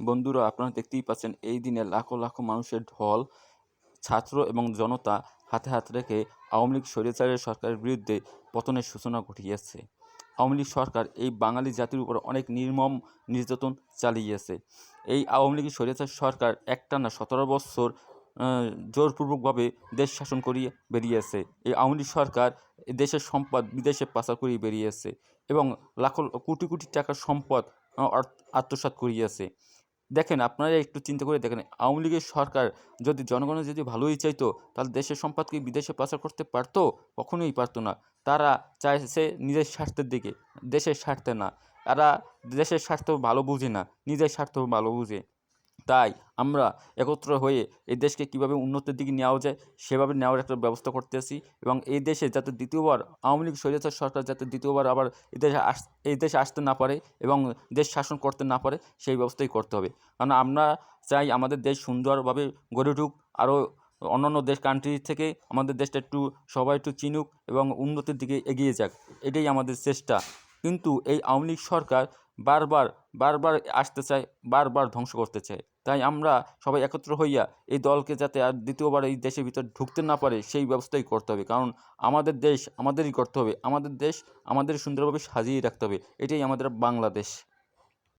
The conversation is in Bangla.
বন্ধুরা, আপনারা দেখতেই পাচ্ছেন এই দিনে লাখো লাখো মানুষের ঢল ছাত্র এবং জনতা হাতে হাত রেখে আওয়ামী লীগ স্বৈরাচারের সরকারের বিরুদ্ধে পতনের সূচনা ঘটিয়েছে। আওয়ামী লীগ সরকার এই বাঙালি জাতির উপর অনেক নির্মম নির্যাতন চালিয়েছে। এই আওয়ামী লীগ স্বৈরাচার সরকার একটানা 17 বছর জোরপূর্বকভাবে দেশ শাসন করিয়ে বেরিয়েছে। এই আওয়ামী লীগ সরকার দেশের সম্পদ বিদেশে পাচার করিয়ে বেরিয়েছে এবং লাখো কোটি কোটি টাকার সম্পদ আত্মসাৎ করিয়েছে। দেখেন, আপনারা একটু চিন্তা করে দেখেন, আওয়ামী লীগের সরকার যদি জনগণের যদি ভালোই চাইতো তাহলে দেশের সম্পদ কি বিদেশে পাচার করতে পারতো? কখনোই পারতো না। তারা চাইছে নিজের স্বার্থের দিকে, দেশের স্বার্থে না। তারা দেশের স্বার্থ ভালো বুঝে না, নিজের স্বার্থ ভালো বুঝে। তাই আমরা একত্র হয়ে এই দেশকে কীভাবে উন্নতির দিকে নেওয়া যায় সেভাবে নেওয়ার একটা ব্যবস্থা করতেছি এবং এই দেশে যাতে দ্বিতীয়বার আওয়ামী লীগ স্বৈরাচার সরকার যাতে দ্বিতীয়বার আবার এই দেশে আসতে না পারে এবং দেশ শাসন করতে না পারে সেই ব্যবস্থাই করতে হবে। কারণ আমরা চাই আমাদের দেশ সুন্দরভাবে গড়ে উঠুক, আরও অন্যান্য দেশ কান্ট্রি থেকে আমাদের দেশটা সবাই একটু চিনুক এবং উন্নতির দিকে এগিয়ে যাক, এটাই আমাদের চেষ্টা। কিন্তু এই আওয়ামী লীগ সরকার বারবার বারবার আসতে চায়, বারবার ধ্বংস করতে চায়। তাই আমরা সবাই একত্র হইয়া এই দলকে যাতে আর দ্বিতীয়বার এই দেশের ভিতর ঢুকতে না পারে সেই ব্যবস্থাই করতে হবে। কারণ আমাদের দেশ আমাদেরই করতে হবে, আমাদের দেশ আমাদের সুন্দরভাবে সাজিয়ে রাখতে হবে। এটাই আমাদের বাংলাদেশ।